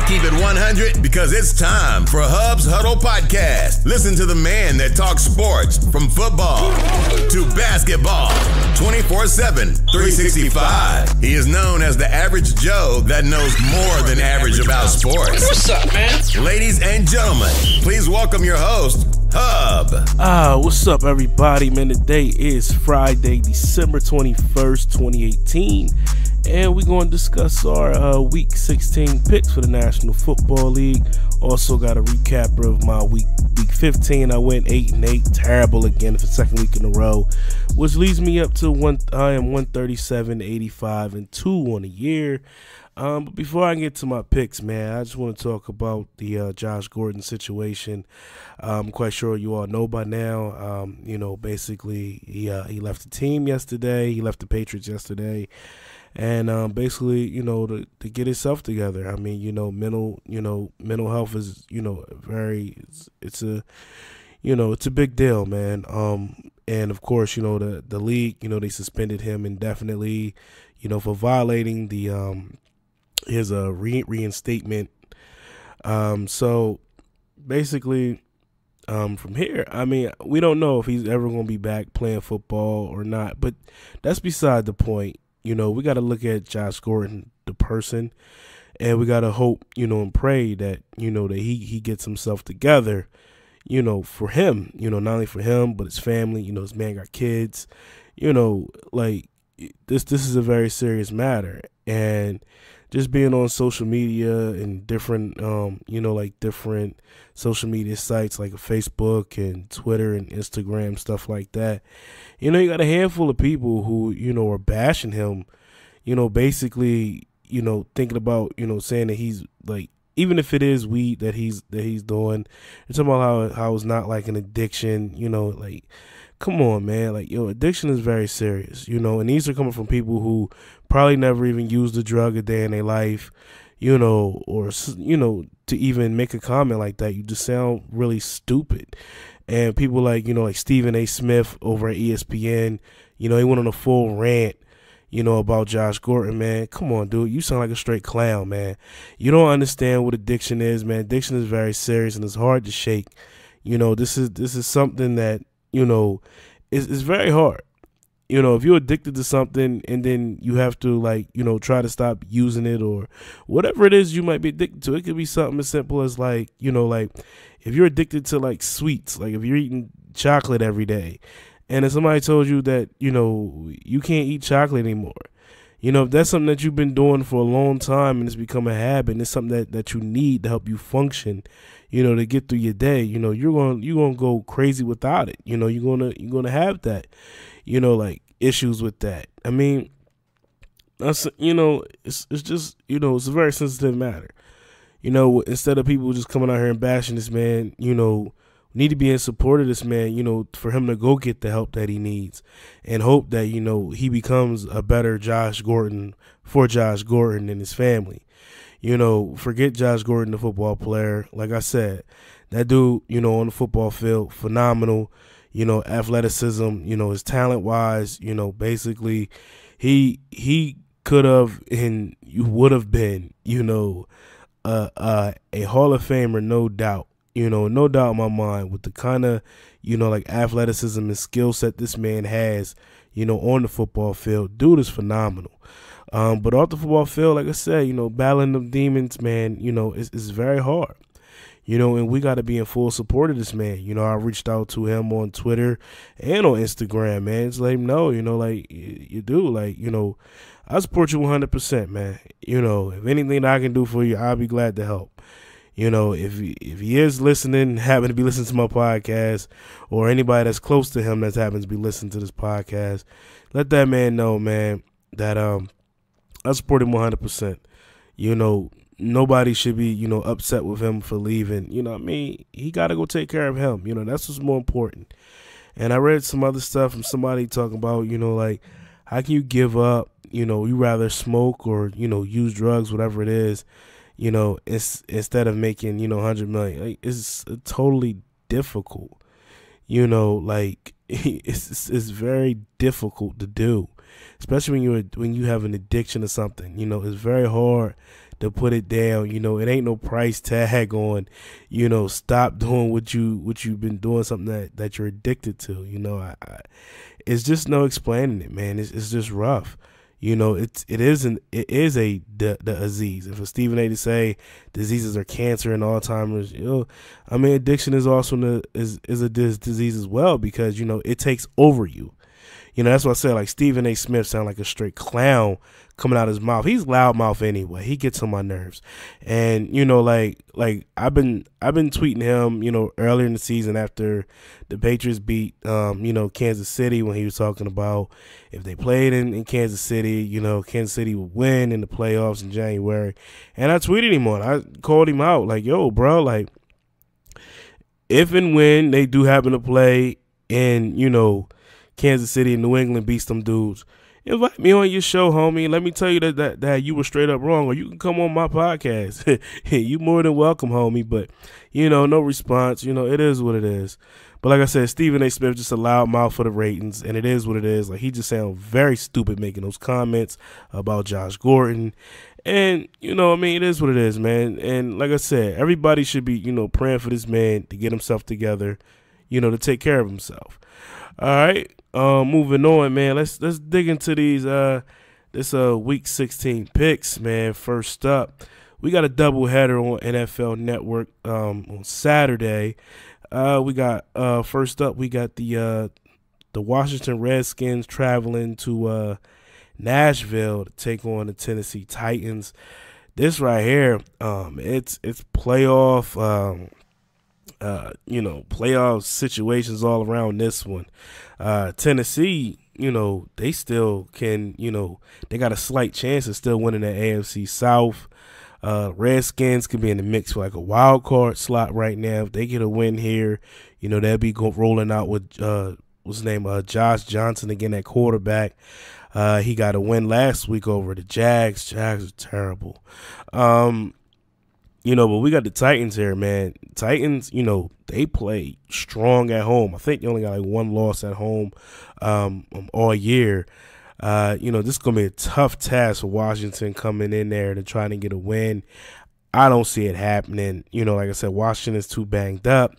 keep it 100 because it's time for Hub's Huddle Podcast. Listen to the man that talks sports from football to basketball 24/7, 365. He is known as the average Joe that knows more than average about sports. What's up, man? Ladies and gentlemen, please welcome your host, Hub. What's up, everybody, man? Today is Friday, December 21st, 2018, and we're going to discuss our Week 16 picks for the National Football League. Also got a recap of my Week 15. I went 8-8, terrible again for the second week in a row, which leads me up to I am 137, 85, and 2 on the year. But before I get to my picks, man, I just want to talk about the Josh Gordon situation. I'm quite sure you all know by now. Basically, he left the team yesterday. He left the Patriots yesterday, and basically, to get himself together. I mean, mental health is, it's a big deal, man. And of course, the league, they suspended him indefinitely, for violating the his reinstatement. So basically, from here, I mean, we don't know if he's ever going to be back playing football or not, but that's beside the point. We got to look at Josh Gordon, the person, and we got to hope, and pray that, that he gets himself together, for him, not only for him, but his family. His man got kids, like this is a very serious matter. And just being on social media and different, different social media sites like Facebook and Twitter and Instagram, stuff like that. You got a handful of people who, are bashing him, basically, thinking about, saying that he's like, even if it is weed that he's doing, they're talking about how it's not like an addiction, like, come on, man. Like, addiction is very serious, and these are coming from people who probably never even used a drug a day in their life, or, to even make a comment like that. You just sound really stupid. And people like, like Stephen A. Smith over at ESPN, he went on a full rant, about Josh Gordon, man. Come on, dude. You sound like a straight clown, man. You don't understand what addiction is, man. Addiction is very serious and it's hard to shake. This is something that, is very hard. If you're addicted to something and then you have to, like, try to stop using it or whatever it is you might be addicted to. It could be something as simple as, like, like if you're addicted to, like, sweets, like if you're eating chocolate every day and if somebody told you that, you can't eat chocolate anymore, if that's something that you've been doing for a long time and it's become a habit and it's something that you need to help you function, to get through your day, you're gonna go crazy without it. You're gonna have that, like issues with that. I mean, that's it's just it's a very sensitive matter. Instead of people just coming out here and bashing this man, need to be in support of this man, for him to go get the help that he needs and hope that, he becomes a better Josh Gordon for Josh Gordon and his family. Forget Josh Gordon, the football player. Like I said, that dude, on the football field, phenomenal, athleticism, his talent-wise, basically he could have and would have been, a Hall of Famer, no doubt. No doubt in my mind with the kind of, like athleticism and skill set this man has, on the football field. Dude is phenomenal. But off the football field, like I said, battling them demons, man, it's very hard. And we got to be in full support of this man. I reached out to him on Twitter and on Instagram, man. Just let him know, like you do, like, I support you 100%, man. If anything that I can do for you, I'll be glad to help. If he is listening, happen to be listening to my podcast, or anybody that's close to him that happens to be listening to this podcast, let that man know, man, that I support him 100%. Nobody should be, upset with him for leaving. He got to go take care of him. That's what's more important. And I read some other stuff from somebody talking about, like, how can you give up, you rather smoke or, use drugs, whatever it is, instead of making, $100 million. Like, it's totally difficult, like, it's very difficult to do. especially when you have an addiction to something. It's very hard to put it down. It ain't no price tag on, stop doing what you've been doing, something that you're addicted to. It's just no explaining it, man. It's just rough. It is a disease. And for Stephen A to say diseases are cancer and Alzheimer's, addiction is also is a disease as well, because it takes over you. That's why I said, like, Stephen A. Smith sound like a straight clown coming out of his mouth. He's loudmouth anyway. He gets on my nerves. And, like I've been tweeting him, earlier in the season after the Patriots beat, Kansas City, when he was talking about if they played in Kansas City, Kansas City would win in the playoffs in January. And I tweeted him on. I called him out like, yo, bro, like, if and when they do happen to play in, Kansas City and New England beats them dudes, invite me on your show, homie. Let me tell you that you were straight up wrong, or you can come on my podcast. You more than welcome, homie. But, no response. It is what it is. But like I said, Stephen A. Smith just a loud mouth for the ratings, and it is what it is. Like, he just sounds very stupid making those comments about Josh Gordon. And, it is what it is, man. And like I said, everybody should be, praying for this man to get himself together, to take care of himself. All right. Moving on, man. Let's dig into this week 16 picks, man. First up, we got a doubleheader on NFL Network on Saturday. First up, we got the Washington Redskins traveling to Nashville to take on the Tennessee Titans. This right here, it's playoff playoff situations all around this one. Tennessee, they still can, they got a slight chance of still winning the AFC South. Redskins could be in the mix for like a wild card slot right now. If they get a win here, they'll be rolling out with what's his name, Josh Johnson again at quarterback. He got a win last week over the Jags. Jags are terrible. But we got the Titans here, man. Titans, they play strong at home. I think they only got like one loss at home all year. This is going to be a tough task for Washington coming in there to try to get a win. I don't see it happening. Like I said, Washington's too banged up.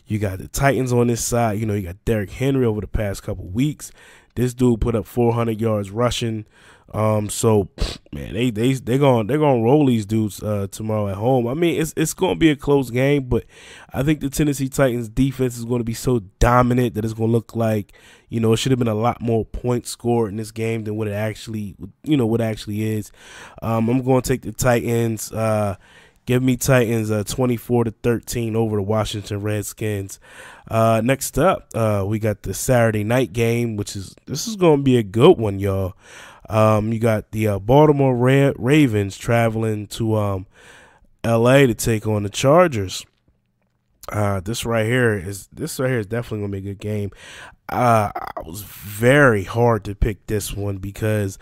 You got the Titans on this side. You got Derrick Henry over the past couple weeks. This dude put up 400 yards rushing. So man, they're gonna roll these dudes tomorrow at home. I mean, it's gonna be a close game, but I think the Tennessee Titans defense is gonna be so dominant that it's gonna look like, it should have been a lot more points scored in this game than what it actually is. I'm gonna take the Titans. Give me Titans 24-13 over the Washington Redskins. Next up, we got the Saturday night game, this is gonna be a good one, y'all. You got the Baltimore Ravens traveling to LA to take on the Chargers. This right here is definitely gonna be a good game. I was very hard to pick this one because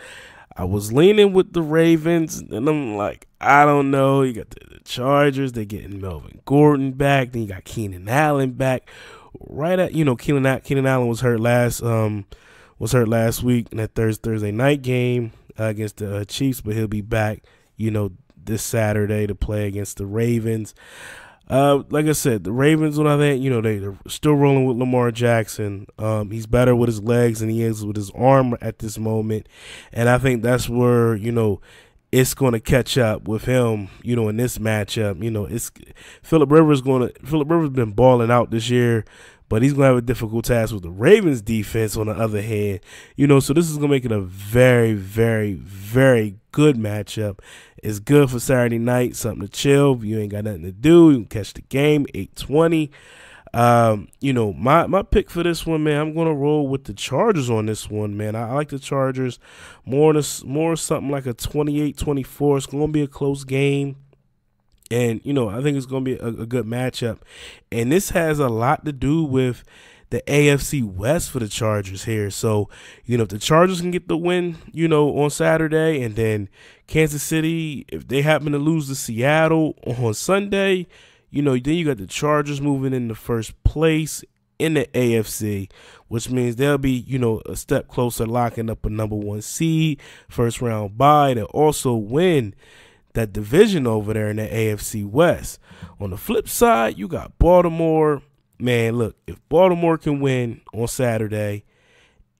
I was leaning with the Ravens, and I'm like, I don't know. You got the Chargers, they're getting Melvin Gordon back. Then you got Keenan Allen back. Right at Keenan Allen was hurt last week in that Thursday night game against the Chiefs, but he'll be back, this Saturday to play against the Ravens. Like I said, the Ravens, when I think, they're still rolling with Lamar Jackson. He's better with his legs than he is with his arm at this moment, and I think that's where it's going to catch up with him. In this matchup, it's Phillip Rivers been balling out this year. But he's going to have a difficult task with the Ravens defense on the other hand. So this is going to make it a very, very, very good matchup. It's good for Saturday night, something to chill. If you ain't got nothing to do, you can catch the game, 8:20. My pick for this one, man, I'm going to roll with the Chargers on this one, man. I like the Chargers more something like a 28-24. It's going to be a close game. And, I think it's going to be a good matchup. And this has a lot to do with the AFC West for the Chargers here. So, if the Chargers can get the win, on Saturday, and then Kansas City, if they happen to lose to Seattle on Sunday, then you got the Chargers moving into first place in the AFC, which means they'll be, a step closer locking up a number 1 seed, first round bye, to also win that division over there in the AFC West. On the flip side, you got Baltimore. Man, look, if Baltimore can win on Saturday,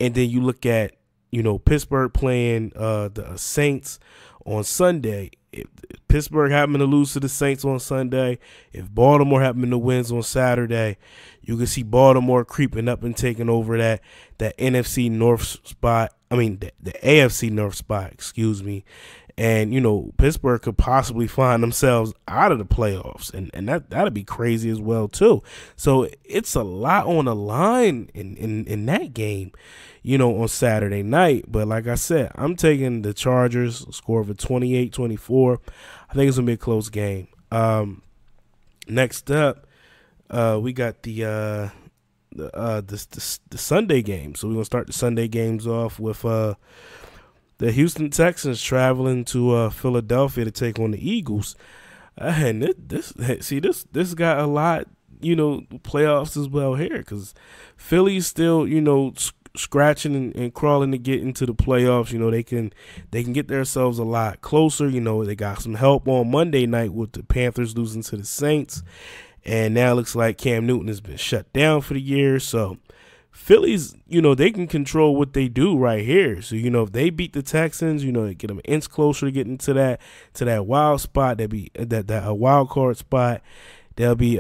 and then you look at, Pittsburgh playing the Saints on Sunday. If Pittsburgh happen to lose to the Saints on Sunday, if Baltimore happen to win on Saturday, you can see Baltimore creeping up and taking over that NFC North spot. I mean, the AFC North spot, excuse me. And, Pittsburgh could possibly find themselves out of the playoffs. And that'd be crazy as well, too. So it's a lot on the line in that game, on Saturday night. But like I said, I'm taking the Chargers, score of a 28-24. I think it's going to be a close game. Next up, we got the Sunday game. So we're going to start the Sunday games off with the Houston Texans traveling to Philadelphia to take on the Eagles. And this got a lot, playoffs as well here, because Philly's still, scratching and crawling to get into the playoffs. They can get themselves a lot closer. They got some help on Monday night with the Panthers losing to the Saints, and now it looks like Cam Newton has been shut down for the year. So Philly's, they can control what they do right here. So, if they beat the Texans, they get them an inch closer to getting to that wild spot. They'll be that wild card spot. They'll be,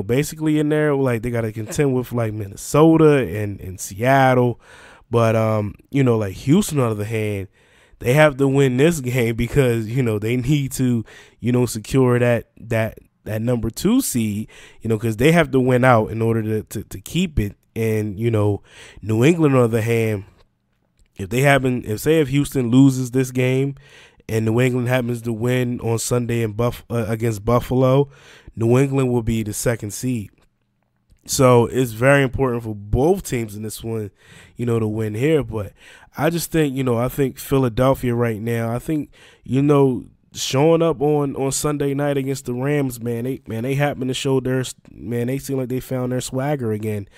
basically in there. Like, they got to contend with like Minnesota and Seattle. But, like Houston, on the other hand, they have to win this game because, they need to, secure that number 2 seed, because they have to win out in order to keep it. And, New England, on the other hand, if Houston loses this game and New England happens to win on Sunday against Buffalo, New England will be the 2nd seed. So it's very important for both teams in this one, to win here. But I just think, I think Philadelphia right now, I think, showing up on Sunday night against the Rams, they happen to show they seem like they found their swagger again.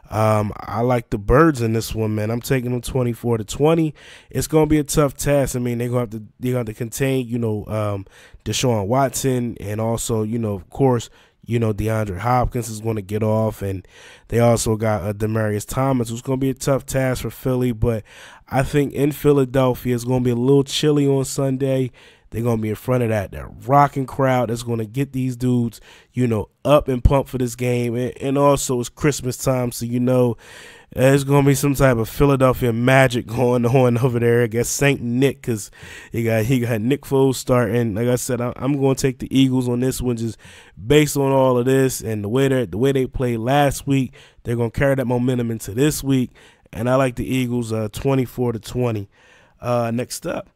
I like the Birds in this one, man. I'm taking them 24-20. It's gonna be a tough task. I mean, they're gonna have to contain, Deshaun Watson, and also, of course, DeAndre Hopkins is going to get off, and they also got Demaryius Thomas, who's going to be a tough task for Philly. But I think in Philadelphia, it's going to be a little chilly on Sunday. They're going to be in front of that rocking crowd that's going to get these dudes, up and pumped for this game. And also it's Christmas time, so, there's going to be some type of Philadelphia magic going on over there. I guess St. Nick, because he got Nick Foles starting. Like I said, I'm going to take the Eagles on this one, just based on all of this and the way they played last week. They're going to carry that momentum into this week, and I like the Eagles 24-20. Next up,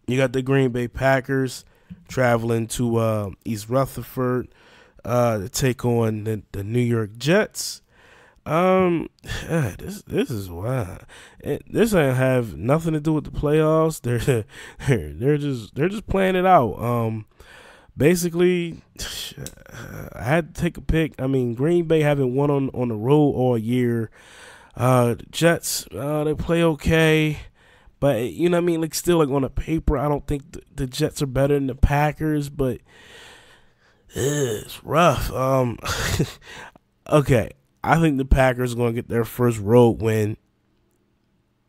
you got the Green Bay Packers traveling to East Rutherford to take on the New York Jets. This is wild. This ain't have nothing to do with the playoffs. They're just playing it out. Basically, I had to take a pick. I mean, Green Bay haven't won on the road all year. Jets, they play okay. But, like still, like on the paper, I don't think the Jets are better than the Packers, but it's rough. Okay, I think the Packers are going to get their first road win,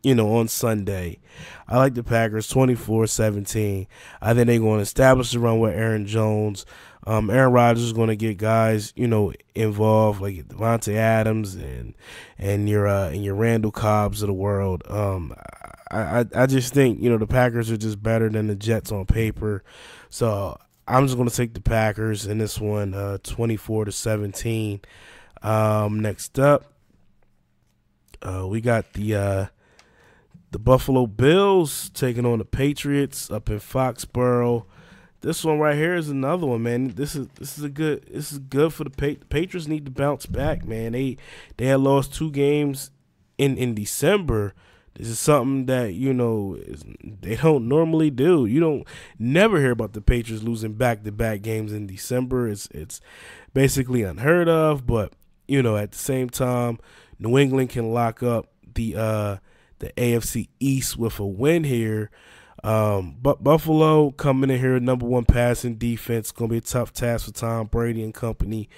on Sunday. I like the Packers 24-17. I think they're going to establish the run with Aaron Jones. Aaron Rodgers is going to get guys, involved like Devontae Adams and your Randall Cobbs of the world. I just think, the Packers are just better than the Jets on paper. So I'm just going to take the Packers in this one, 24-17. Next up, we got the Buffalo Bills taking on the Patriots up in Foxborough. This one right here is another one, man. This is good for the Patriots. Need to bounce back, man. They had lost 2 games in December. This is something that, they don't normally do. You don't never hear about the Patriots losing back-to-back games in December. It's basically unheard of, but at the same time, New England can lock up the AFC East with a win here. But Buffalo coming in here, number one passing defense, going to be a tough task for Tom Brady and company.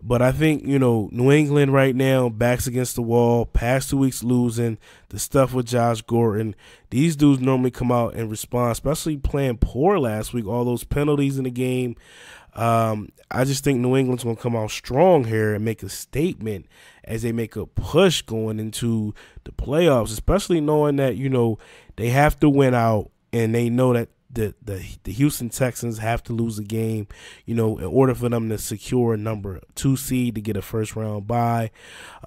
But I think, New England right now, backs against the wall, past 2 weeks losing, the stuff with Josh Gordon. These dudes normally come out and respond, especially playing poor last week, all those penalties in the game. I just think New England's going to come out strong here and make a statement as they make a push going into the playoffs, especially knowing that, they have to win out and they know that the Houston Texans have to lose a game, in order for them to secure a number 2 seed to get a first round bye.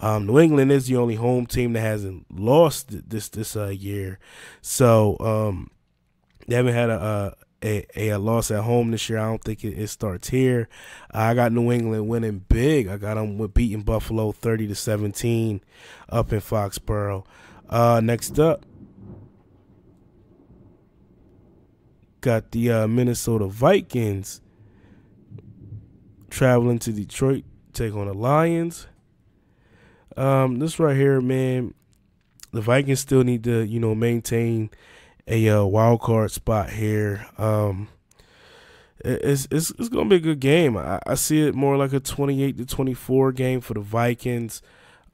New England is the only home team that hasn't lost this year, so they haven't had a loss at home this year. I don't think it starts here. I got New England winning big. I got them with beating Buffalo 30-17 up in Foxborough. Next up, got the Minnesota Vikings traveling to Detroit, take on the Lions. This right here, man, the Vikings still need to, maintain a wild card spot here. It's gonna be a good game. I see it more like a 28-24 game for the Vikings.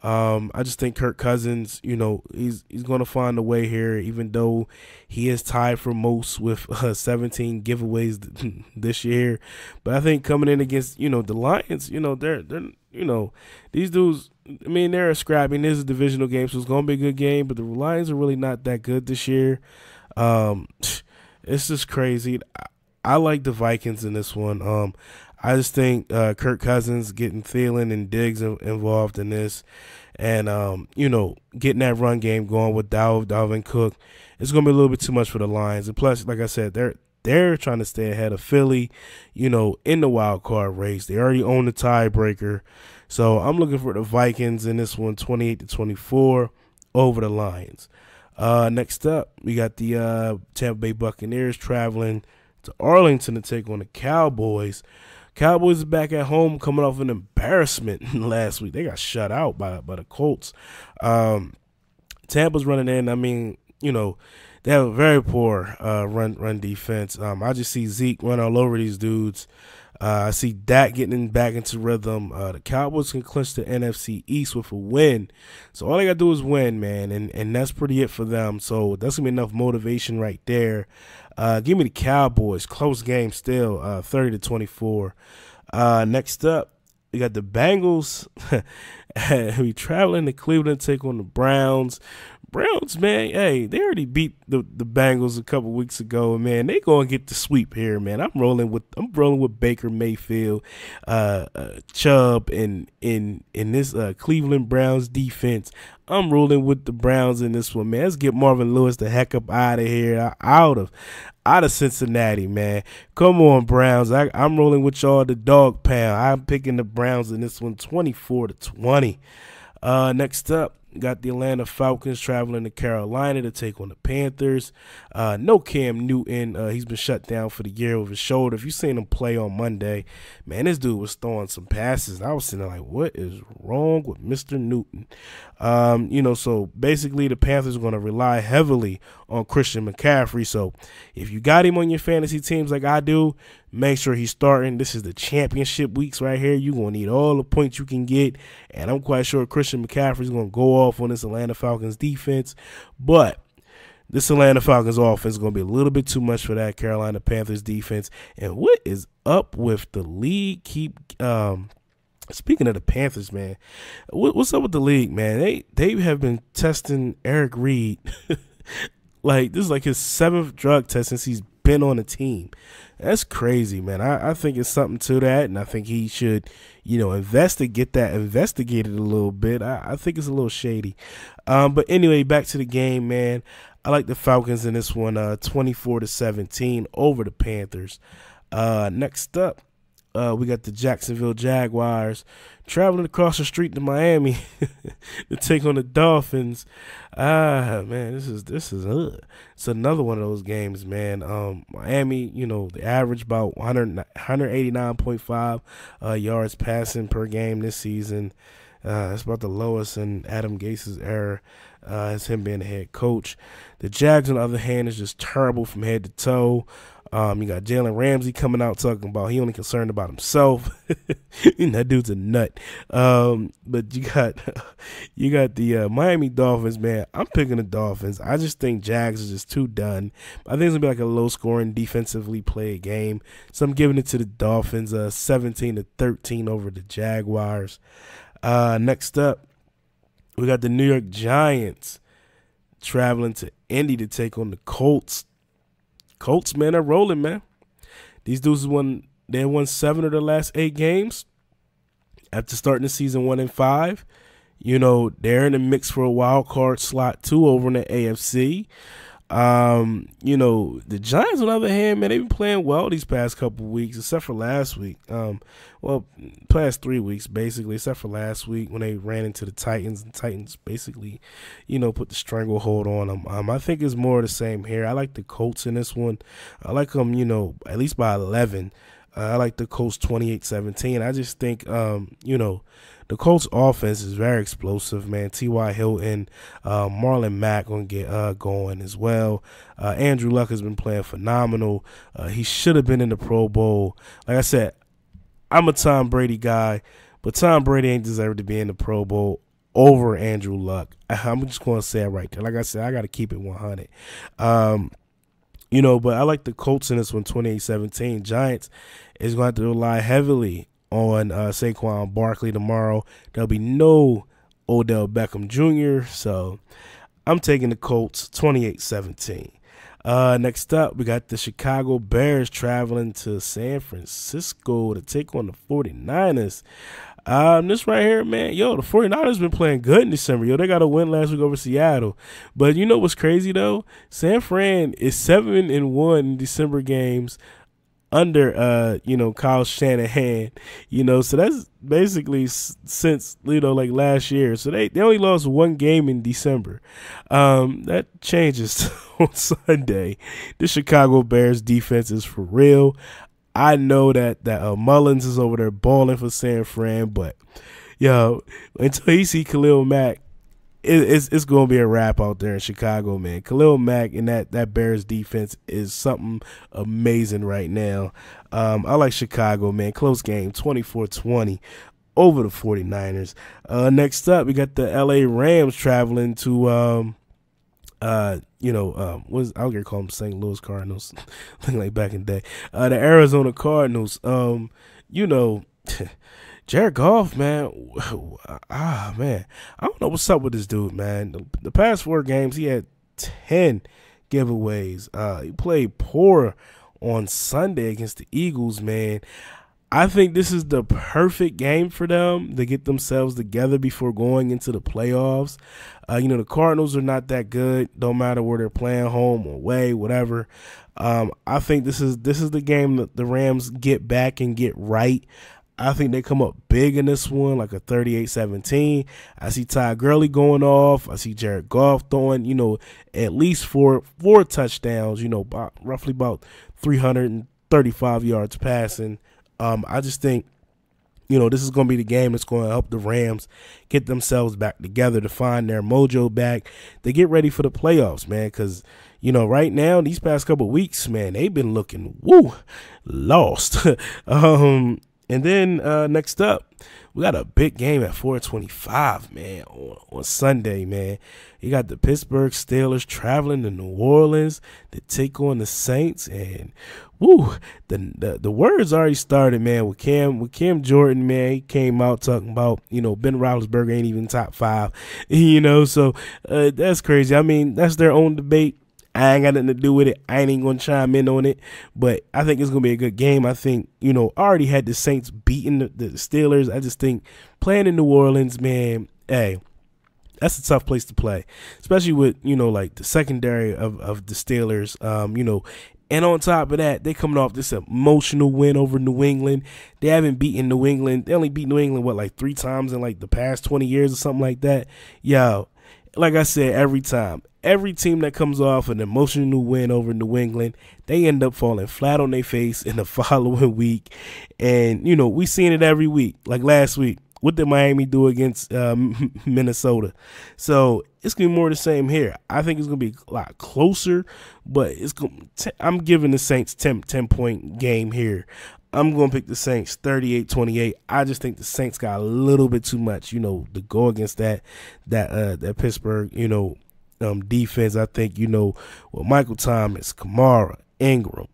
I just think Kirk Cousins, he's going to find a way here, even though he is tied for most with 17 giveaways this year. But I think coming in against, the Lions, they're these dudes, they're scrapping. This is a divisional game, so it's going to be a good game. But the Lions are really not that good this year. It's just crazy. I like the Vikings in this one. I just think Kirk Cousins getting Thielen and Diggs involved in this and, getting that run game going with Dalvin Cook, it's going to be a little bit too much for the Lions. And plus, like I said, they're trying to stay ahead of Philly, in the wild card race. They already own the tiebreaker. So I'm looking for the Vikings in this one, 28-24 over the Lions. Next up, we got the Tampa Bay Buccaneers traveling to Arlington to take on the Cowboys. Cowboys are back at home coming off an embarrassment last week. They got shut out by the Colts. Tampa's running in. They have a very poor run defense. I just see Zeke run all over these dudes. I see Dak getting back into rhythm. The Cowboys can clinch the NFC East with a win. So all they got to do is win, man, and that's pretty it for them. So that's going to be enough motivation right there. Give me the Cowboys. Close game still, 30-24. Next up, we got the Bengals. We traveling to Cleveland to take on the Browns. Browns, man, hey, they already beat the Bengals a couple weeks ago, man. They gonna get the sweep here, man. I'm rolling with Baker Mayfield, Chubb, and in this Cleveland Browns defense. I'm rolling with the Browns in this one, man. Let's get Marvin Lewis the heck up out of here, out of Cincinnati, man. Come on, Browns. I'm rolling with y'all the dog pound. I'm picking the Browns in this one, 24-20. Next up, got the Atlanta Falcons traveling to Carolina to take on the Panthers. No Cam Newton. He's been shut down for the year with his shoulder. If you seen him play on Monday, man, this dude was throwing some passes. I was sitting there like, what is wrong with Mr. Newton? So basically the Panthers are going to rely heavily on Christian McCaffrey. So if you got him on your fantasy teams like I do, make sure he's starting. This is the championship weeks right here. You're going to need all the points you can get. And I'm quite sure Christian McCaffrey is going to go off on this Atlanta Falcons defense. But this Atlanta Falcons offense is going to be a little bit too much for that Carolina Panthers defense. And what is up with the league? Speaking of the Panthers, man, what's up with the league, man? They have been testing Eric Reed. Like, this is like his 7th drug test since he's been on the team. That's crazy, man. I think it's something to that, and I think he should, get that investigated a little bit. I think it's a little shady. But anyway, back to the game, man. I like the Falcons in this one, 24-17 over the Panthers. Next up, we got the Jacksonville Jaguars traveling across the street to Miami to take on the Dolphins. Man, this is it's another one of those games, man. Miami, they average about 189.5 yards passing per game this season. It's about the lowest in Adam Gase's era as him being the head coach. The Jags, on the other hand, is just terrible from head to toe. You got Jalen Ramsey coming out talking about he only concerned about himself. That dude's a nut. But you got the Miami Dolphins, man. I'm picking the Dolphins. I just think Jags is just too done. I think it's gonna be like a low-scoring, defensively played game. So I'm giving it to the Dolphins, 17-13 over the Jaguars. Next up, we got the New York Giants traveling to Indy to take on the Colts. Colts, man, are rolling, man. These dudes won 7 of their last 8 games after starting the season 1-5. They're in the mix for a wild card slot too over in the AFC. The Giants, on the other hand, man, they've been playing well these past couple of weeks, except for last week. Past 3 weeks, basically, except for last week when they ran into the Titans. And Titans basically, put the stranglehold on them. I think it's more of the same here. I like the Colts in this one. I like them, at least by 11. I like the Colts 28-17. I just think, the Colts offense is very explosive, man. T.Y. Hilton, Marlon Mack going to get going as well. Andrew Luck has been playing phenomenal. He should have been in the Pro Bowl. Like I said, I'm a Tom Brady guy, but Tom Brady ain't deserved to be in the Pro Bowl over Andrew Luck. I'm just going to say it right there. Like I said, I got to keep it 100. But I like the Colts in this one, 28-17. Giants is going to have to rely heavily on Saquon Barkley tomorrow. There'll be no Odell Beckham Jr., so I'm taking the Colts 28-17. Next up, we got the Chicago Bears traveling to San Francisco to take on the 49ers. This right here, man, the 49ers been playing good in December. They got a win last week over Seattle. But you know what's crazy, though? San Fran is 7-1 in December games under, Kyle Shanahan, so that's basically since, like last year. So they only lost 1 game in December. That changes on Sunday. The Chicago Bears defense is for real. I know that Mullins is over there balling for San Fran, but, until he see Khalil Mack, it's going to be a wrap out there in Chicago, man. Khalil Mack and that Bears defense is something amazing right now. I like Chicago, man. Close game, 24-20 over the 49ers. Next up, we got the LA Rams traveling to, I was out here calling them St. Louis Cardinals, like back in the day. The Arizona Cardinals, Jared Goff, man, man, I don't know what's up with this dude, man. The past 4 games, he had 10 giveaways. He played poor on Sunday against the Eagles, man. I think this is the perfect game for them to get themselves together before going into the playoffs. The Cardinals are not that good. Don't matter where they're playing, home or away, whatever. I think this is the game that the Rams get back and get right. I think they come up big in this one, like a 38-17. I see Ty Gurley going off. I see Jared Goff throwing, at least four touchdowns, roughly about 335 yards passing. I just think, this is going to be the game that's going to help the Rams get themselves back together, to find their mojo back, to get ready for the playoffs, man, because, right now, these past couple of weeks, man, they've been looking, lost. And then next up, we got a big game at 4:25, man, on Sunday, man. You got the Pittsburgh Steelers traveling to New Orleans to take on the Saints, and the words already started, man. With Cam Jordan, man, he came out talking about, Ben Roethlisberger ain't even top 5, so that's crazy. I mean, that's their own debate. I ain't got nothing to do with it. I ain't even going to chime in on it. But I think it's going to be a good game. I think, I already had the Saints beating the Steelers. I just think playing in New Orleans, man, hey, that's a tough place to play. Especially with, like the secondary of the Steelers, And on top of that, they coming off this emotional win over New England. They haven't beaten New England. They only beat New England, like 3 times in like the past 20 years or something like that. Yo, like I said, every team that comes off an emotional win over New England, they end up falling flat on their face in the following week. And, we seen it every week. Like last week, what did Miami do against Minnesota? So it's going to be more of the same here. I think it's going to be a lot closer, but I'm giving the Saints 10-point game here. I'm going to pick the Saints 38-28. I just think the Saints got a little bit too much, to go against that Pittsburgh, defense. I think, with Michael Thomas, Kamara, Ingram,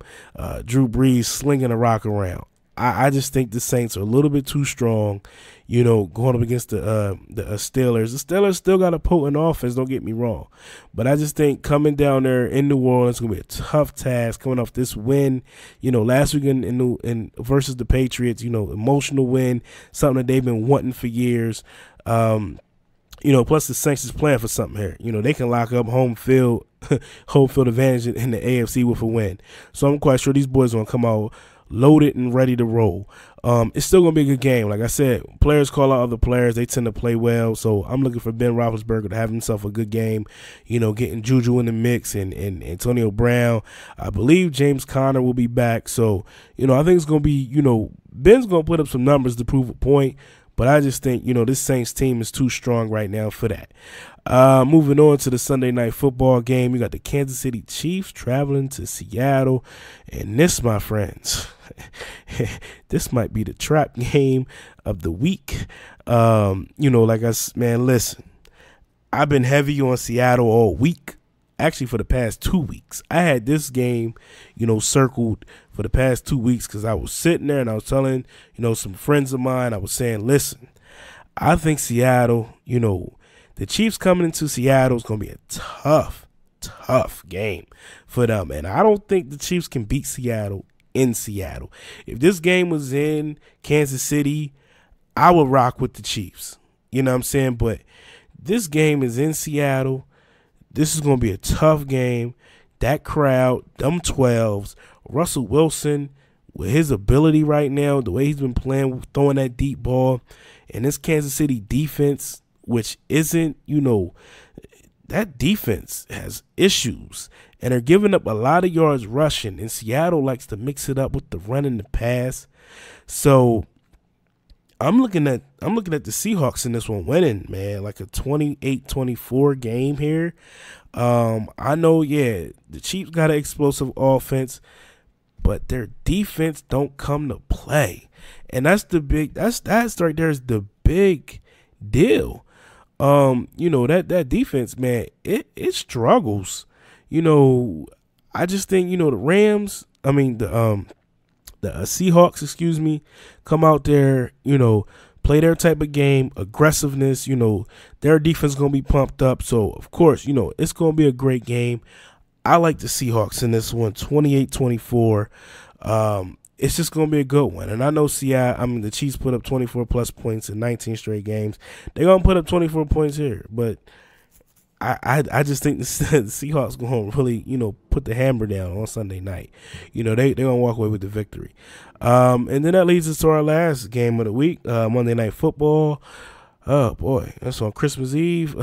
Drew Brees slinging the rock around. I just think the Saints are a little bit too strong, going up against the Steelers. The Steelers still got a potent offense, don't get me wrong. But I just think coming down there in New Orleans is going to be a tough task coming off this win. Last week in versus the Patriots, emotional win, something that they've been wanting for years. Plus the Saints is playing for something here. They can lock up home field advantage in the AFC with a win. So I'm quite sure these boys are going to come out loaded and ready to roll. It's still going to be a good game. Like I said, players call out other players. They tend to play well. So I'm looking for Ben Roethlisberger to have himself a good game, getting Juju in the mix and Antonio Brown. I believe James Conner will be back. So, I think it's going to be, Ben's going to put up some numbers to prove a point. But I just think, this Saints team is too strong right now for that. Moving on to the Sunday night football game, you got the Kansas City Chiefs traveling to Seattle. And this, my friends, this might be the trap game of the week. Listen, I've been heavy on Seattle all week. Actually, for the past 2 weeks. I had this game, circled for the past 2 weeks because I was sitting there and I was telling, some friends of mine, I was saying, listen, I think Seattle, the Chiefs coming into Seattle is going to be a tough game for them. And I don't think the Chiefs can beat Seattle in Seattle. If this game was in Kansas City, I would rock with the Chiefs. You know what I'm saying? But this game is in Seattle. This is going to be a tough game. That crowd, them 12s, Russell Wilson, with his ability right now, the way he's been playing, throwing that deep ball, and this Kansas City defense, which isn't, that defense has issues, and they're giving up a lot of yards rushing, and Seattle likes to mix it up with the run and the pass. So I'm looking at the Seahawks in this one winning, man, like a 28-24 game here. I know, the Chiefs got an explosive offense, but their defense don't come to play. And that's right there is the big deal. That defense, man, it struggles. I just think, the Rams, the Seahawks, come out there, play their type of game, aggressiveness, their defense is going to be pumped up. So, of course, it's going to be a great game. I like the Seahawks in this one, 28-24. It's just going to be a good one. And I know the Chiefs put up 24-plus points in 19 straight games. They're going to put up 24 points here. But I just think the Seahawks going to really, put the hammer down on Sunday night. They're going to walk away with the victory. And then that leads us to our last game of the week, Monday Night Football. Oh, boy, that's on Christmas Eve.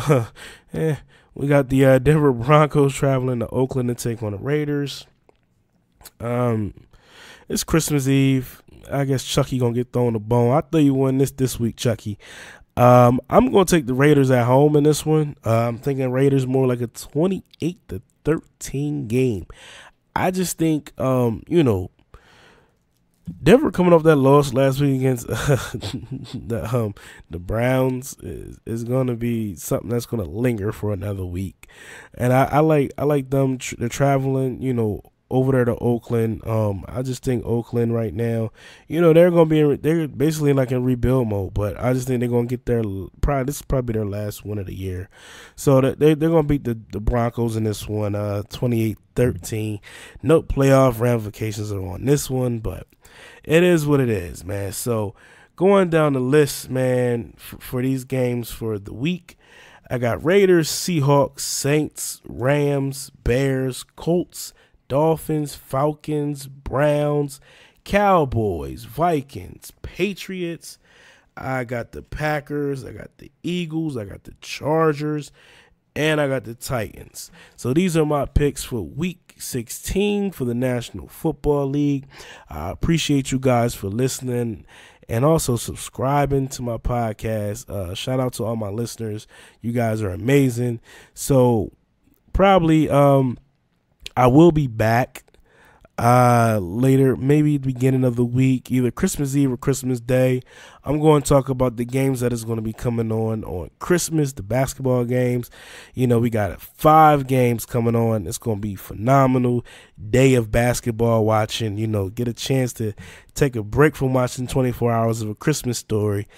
We got the Denver Broncos traveling to Oakland to take on the Raiders. It's Christmas Eve. I guess Chucky going to get thrown a bone. I thought you won this week, Chucky. I'm going to take the Raiders at home in this one. I'm thinking Raiders more like a 28-13 game. I just think, Denver coming off that loss last week against the Browns is going to be something that's going to linger for another week. And I like them. They're traveling, over there to Oakland. I just think Oakland right now, they're basically like in rebuild mode, but I just think they're going to get this is probably their last win of the year. So they're going to beat the Broncos in this one, 28-13. No playoff ramifications are on this one, but it is what it is, man. So going down the list, man, for these games for the week, I got Raiders, Seahawks, Saints, Rams, Bears, Colts, Dolphins, Falcons, Browns, Cowboys, Vikings, Patriots. I got the Packers, I got the Eagles, I got the Chargers, and I got the Titans. So these are my picks for Week 16 for the National Football League. I appreciate you guys for listening and also subscribing to my podcast. Shout out to all my listeners. You guys are amazing. So probably I will be back later, maybe the beginning of the week, either Christmas Eve or Christmas Day. I'm going to talk about the games that is going to be coming on Christmas, the basketball games. You know, we got 5 games coming on. It's going to be phenomenal day of basketball watching. You know, get a chance to take a break from watching 24 hours of A Christmas Story.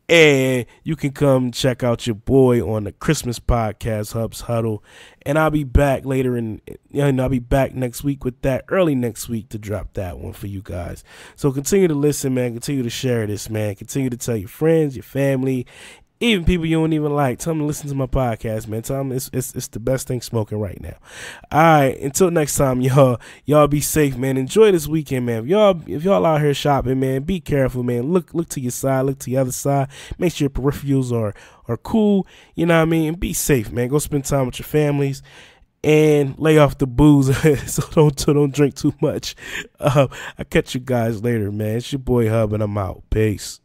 And you can come check out your boy on the Christmas podcast, Hubs Huddle. And I'll be back I'll be back next week with that, early next week, to drop that one for you guys. So continue to listen, man. Continue to share this, man. Continue to tell your friends, your family, even people you don't even like. Tell them to listen to my podcast, man. Tell them it's the best thing smoking right now. All right, until next time, y'all be safe, man. Enjoy this weekend, man. If y'all out here shopping, man, be careful, man. Look to your side, look to the other side. Make sure your peripherals are cool. You know what I mean? And be safe, man. Go spend time with your families. And lay off the booze, so don't drink too much. I'll catch you guys later, man. It's your boy Hub, and I'm out. Peace.